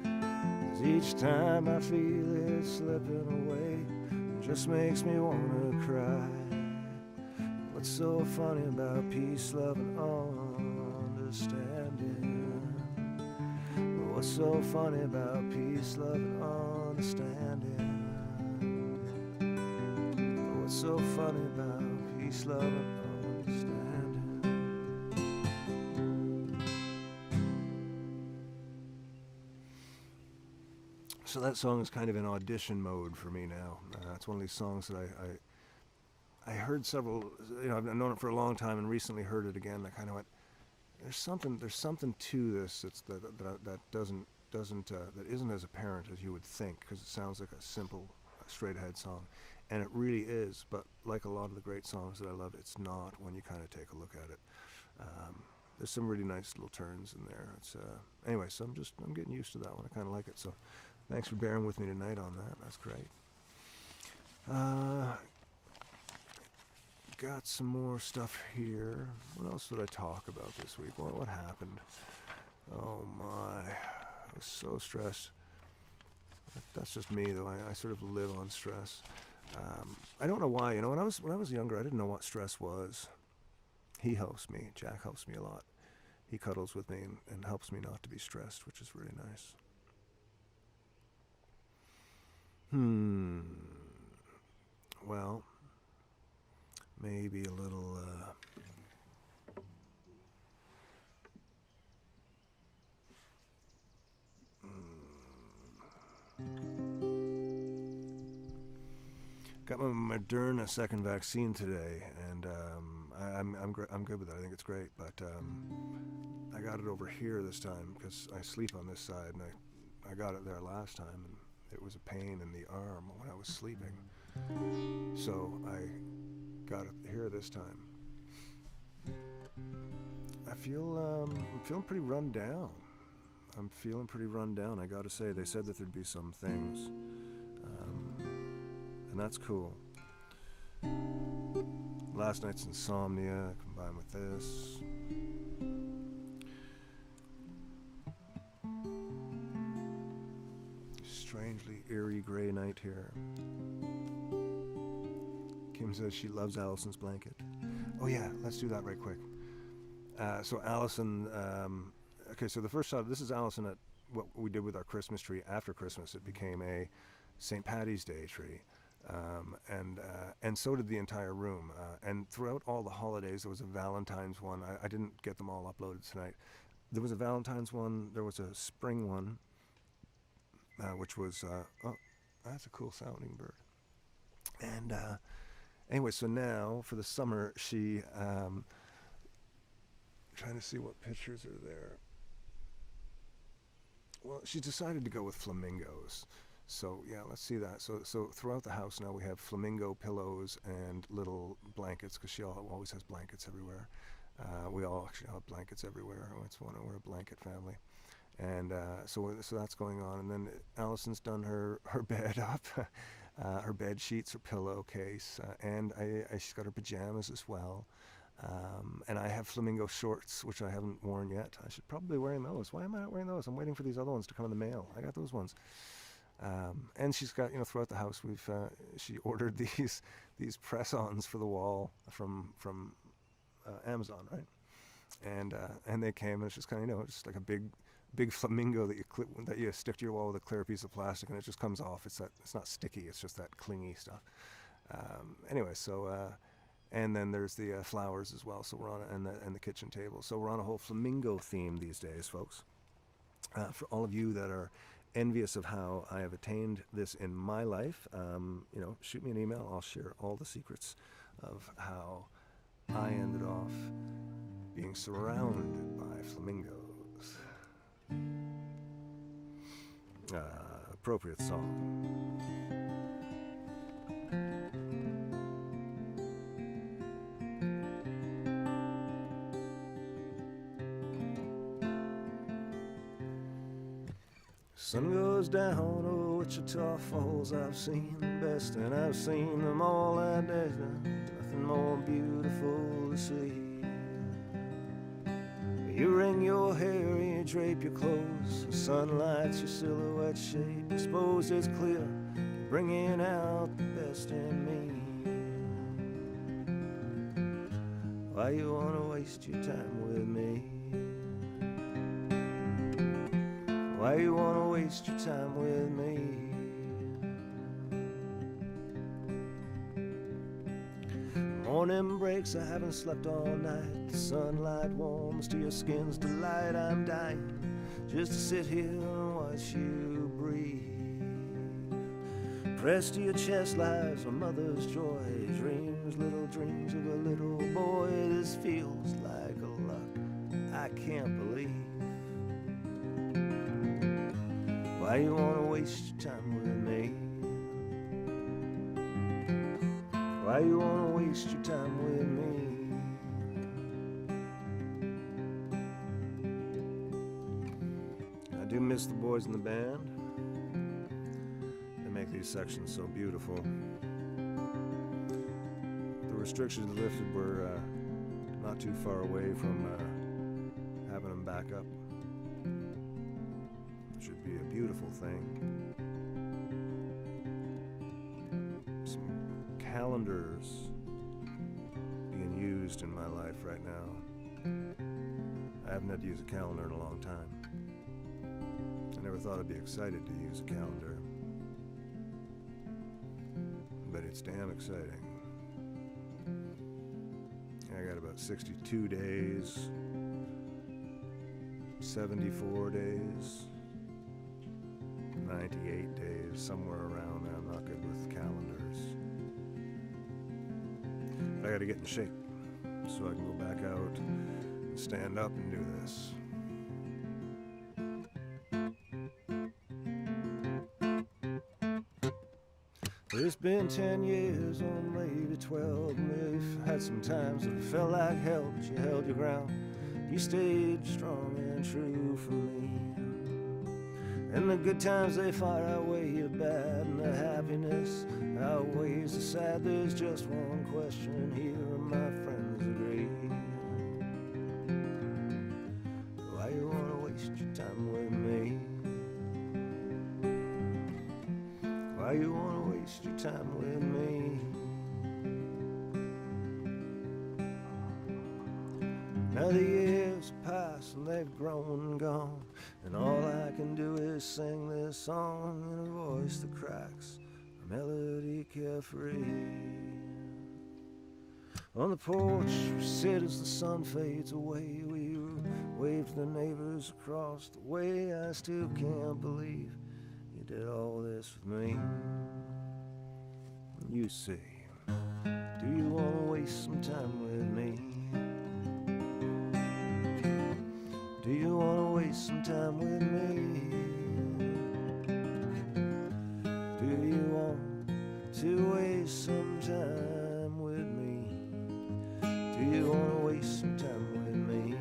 Speaker 1: 'Cause each time I feel it slipping away, it just makes me wanna cry. What's so funny about peace, love, and understanding? What's so funny about peace, love, and understanding? What's so funny about peace, love, and understanding? So that song is kind of in audition mode for me now. It's one of these songs that I heard several, I've known it for a long time and recently heard it again. I kind of went, there's something to this that isn't as apparent as you would think, because it sounds like a simple, straight ahead song, and it really is. But like a lot of the great songs that I love, it's not when you kind of take a look at it. There's some really nice little turns in there. It's anyway, so I'm getting used to that one. I kind of like it. So thanks for bearing with me tonight on that. That's great. Got some more stuff here. What else did I talk about this week? What happened? Oh my, I was so stressed. That's just me though. I sort of live on stress. I don't know why. When I was younger, I didn't know what stress was. He helps me. Jack helps me a lot. He cuddles with me and helps me not to be stressed, which is really nice. Well, maybe a little got my Moderna second vaccine today, and I'm good with it. I think it's great, but I got it over here this time because I sleep on this side, and I got it there last time, and it was a pain in the arm when I was sleeping. So I got it here this time. I'm feeling pretty run down. I gotta say, they said that there'd be some things, and that's cool. Last night's insomnia combined with this. Strangely eerie gray night here. Kim says she loves Allison's blanket. Oh yeah, let's do that right quick. So Allison, okay, so the first shot, this is Allison at what we did with our Christmas tree. After Christmas, it became a St. Paddy's Day tree. And so did the entire room. And throughout all the holidays, there was a Valentine's one. I didn't get them all uploaded tonight. There was a Valentine's one, there was a spring one, which was, oh, that's a cool sounding bird. And anyway, so now for the summer, she, trying to see what pictures are there. Well, she decided to go with flamingos. So yeah, let's see that. So throughout the house now we have flamingo pillows and little blankets, because she always has blankets everywhere. We all actually have blankets everywhere. We're a blanket family. And so that's going on. And then Allison's done her bed up, her bed sheets, her pillowcase, and she's got her pajamas as well. And I have flamingo shorts, which I haven't worn yet. I should probably be wearing those. Why am I not wearing those? I'm waiting for these other ones to come in the mail. I got those ones. And she's got, throughout the house, she ordered these press-ons for the wall from Amazon, right? And they came, and it's just kind of, just like a big flamingo that you stick to your wall with a clear piece of plastic, and it just comes off. It's not sticky. It's just that clingy stuff. Anyway, so and then there's the flowers as well. So we're on and the kitchen table. So we're on a whole flamingo theme these days, folks. For all of you that are envious of how I have attained this in my life, shoot me an email. I'll share all the secrets of how I ended off being surrounded by flamingos. Appropriate song. Sun goes down, oh, Wichita Falls, I've seen the best, and I've seen them all, and there's nothing more beautiful to see. You wring your hair, you drape your clothes, the sun lights your silhouette shape, expose it's clear, bringing out the best in me. Why you wanna waste your time with me? Why you wanna waste your time with me? Morning breaks, I haven't slept all night. The sunlight warms to your skin's delight. I'm dying just to sit here and watch you breathe. Pressed to your chest lies a mother's joy, dreams, little dreams of a little boy. This feels like a luck I can't believe. Why you wanna waste your time with me? Why you wanna waste your time with me? I do miss the boys in the band. They make these sections so beautiful. The restrictions lifted were not too far away from having them back up. It should be a beautiful thing. Calendars being used in my life right now. I haven't had to use a calendar in a long time. I never thought I'd be excited to use a calendar, but it's damn exciting. I got about 62 days, 74 days, 98 days, somewhere around there. I'm not good with calendars. I gotta get in shape so I can go back out and stand up and do this. It's been 10 years or maybe 12. We've had some times that felt like hell, but you held your ground. You stayed strong and true for me. And the good times, they far outweigh the bad, and the happiness outweighs the sad. There's just one question here, and my friends agree. Why you wanna waste your time with me? Why you wanna waste your time with me? Now the years pass and they've grown and gone, and all I can do is sing this song in a voice that cracks, a melody carefree. On the porch we sit as the sun fades away. We wave to the neighbors across the way. I still can't believe you did all this with me. You say, do you want to waste some time with me? Do you want to waste some time with me? Do you want to waste some time with me? Do you want to waste some time with me?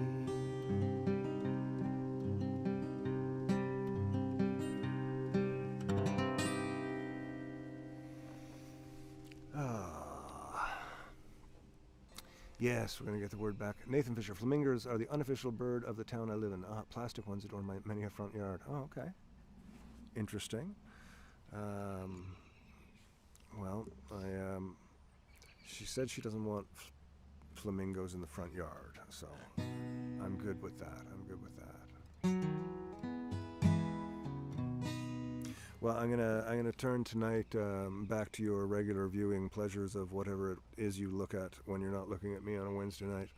Speaker 1: Yes, we're going to get the word back. Nathan Fisher, flamingos are the unofficial bird of the town I live in. Plastic ones adorn many a front yard. Oh, okay. Interesting. She said she doesn't want flamingos in the front yard, so I'm good with that. Well, I'm gonna turn tonight back to your regular viewing pleasures of whatever it is you look at when you're not looking at me on a Wednesday night.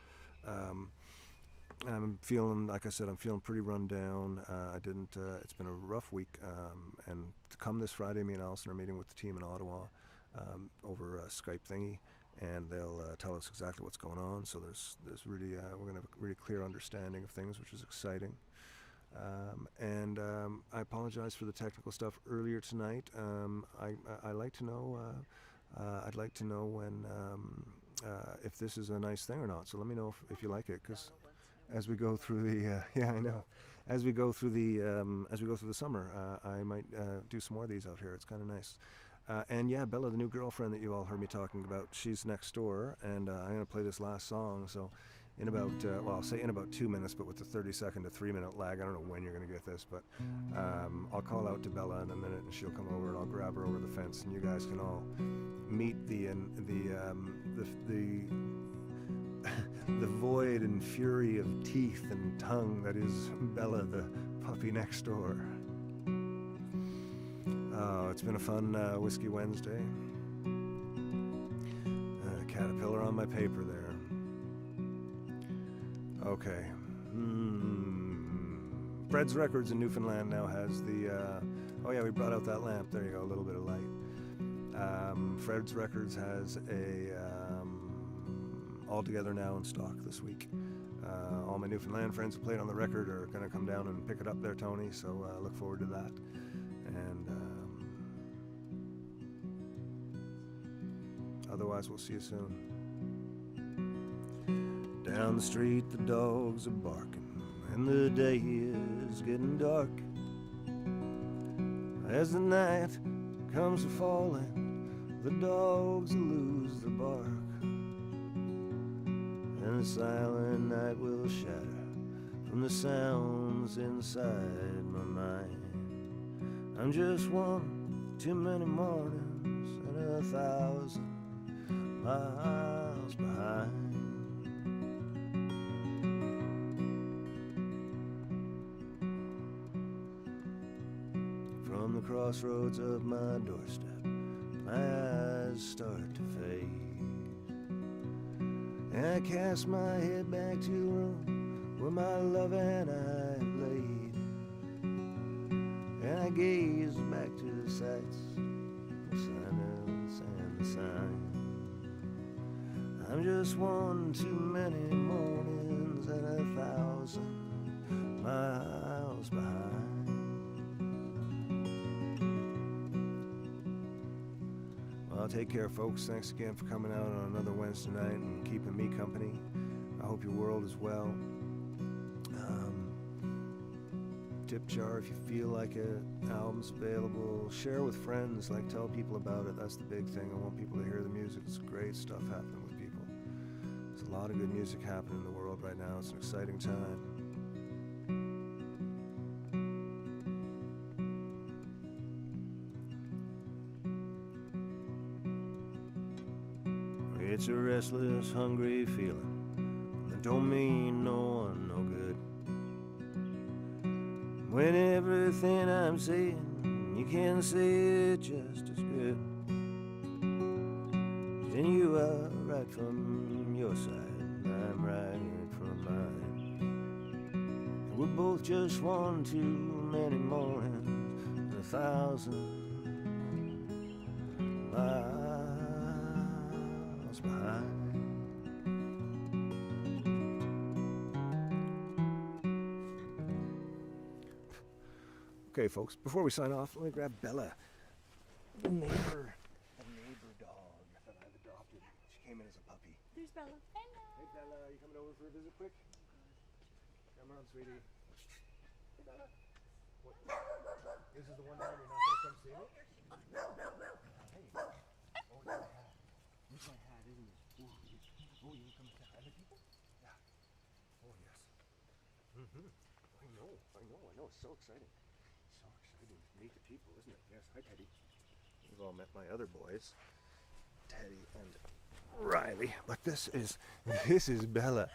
Speaker 1: I'm feeling, like I said, I'm feeling pretty run down. It's been a rough week, and to come this Friday, me and Alison are meeting with the team in Ottawa over a Skype thingy, and they'll tell us exactly what's going on. So there's really we're gonna have a really clear understanding of things, which is exciting. I apologize for the technical stuff earlier tonight. I'd like to know when if this is a nice thing or not. So let me know if you like it, because as we go through the I know. as we go through the summer, I might do some more of these out here. It's kind of nice. And yeah, Bella, the new girlfriend that you all heard me talking about, she's next door, and I'm going to play this last song. So in about, well, I'll say in about 2 minutes, but with the 30-second to 3-minute lag, I don't know when you're going to get this, but I'll call out to Bella in a minute, and she'll come over, and I'll grab her over the fence, and you guys can all meet the void and fury of teeth and tongue that is Bella, the puppy next door. Oh, it's been a fun Whiskey Wednesday. Caterpillar on my paper there. Okay. Fred's Records in Newfoundland now has the... oh yeah, we brought out that lamp. There you go, a little bit of light. Fred's Records has a... all together now in stock this week. All my Newfoundland friends who played on the record are going to come down and pick it up there, Tony, so look forward to that. And otherwise, we'll see you soon. Down the street, the dogs are barking, and the day is getting dark. As the night comes falling, the dogs lose their bark, and the silent night will shatter from the sounds inside my mind. I'm just one too many mornings and 1,000 miles behind. From the crossroads of my doorstep, my eyes start to fade, and I cast my head back to the room where my love and I laid, and I gaze back to the sights, the silence and the sign. I'm just one too many mornings and 1,000 miles behind. Well, take care, folks. Thanks again for coming out on another Wednesday night and keeping me company. I hope your world is well. Tip jar if you feel like it. Albums available. Share with friends. Like, tell people about it. That's the big thing. I want people to hear the music. It's great stuff happening with people. There's a lot of good music happening in the world right now. It's an exciting time. It's a restless, hungry feeling that don't mean no one no good. When everything I'm saying, you can say it just as good. And you are right from your side, and I'm right from mine. And we're both just one too many mornings and 1,000 miles behind. Okay, folks, before we sign off, let me grab Bella, the neighbor dog that I've adopted. She came in as a puppy.
Speaker 2: There's Bella. Hello.
Speaker 1: Hey, Bella, are you coming over for a visit quick? Come on, sweetie. Hey, Bella. What? This is the one time you're not going to come see me? Hey. Oh, it's my hat. It's my hat, isn't it? Oh, you come to other people? Yeah. Oh, yes. I know. It's so exciting. So exciting to meet the people, isn't it? Yes. Hi, Teddy. You've all met my other boys, Teddy and Riley. But this is Bella,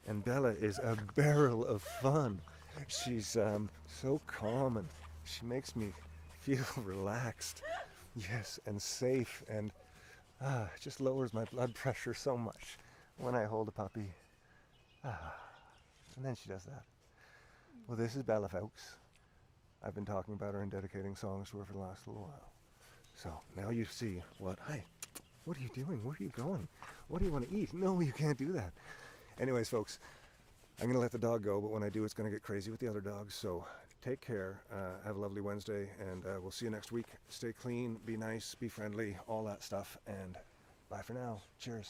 Speaker 1: and Bella is a barrel of fun. She's so calm, and she makes me feel relaxed. Yes, and safe, and just lowers my blood pressure so much when I hold a puppy. And then she does that. Well, this is Bella, folks. I've been talking about her and dedicating songs to her for the last little while. So now you see what... Hi, what are you doing? Where are you going? What do you want to eat? No, you can't do that. Anyways, folks, I'm going to let the dog go, but when I do, it's going to get crazy with the other dogs. So take care. Have a lovely Wednesday, and we'll see you next week. Stay clean, be nice, be friendly, all that stuff, and bye for now. Cheers.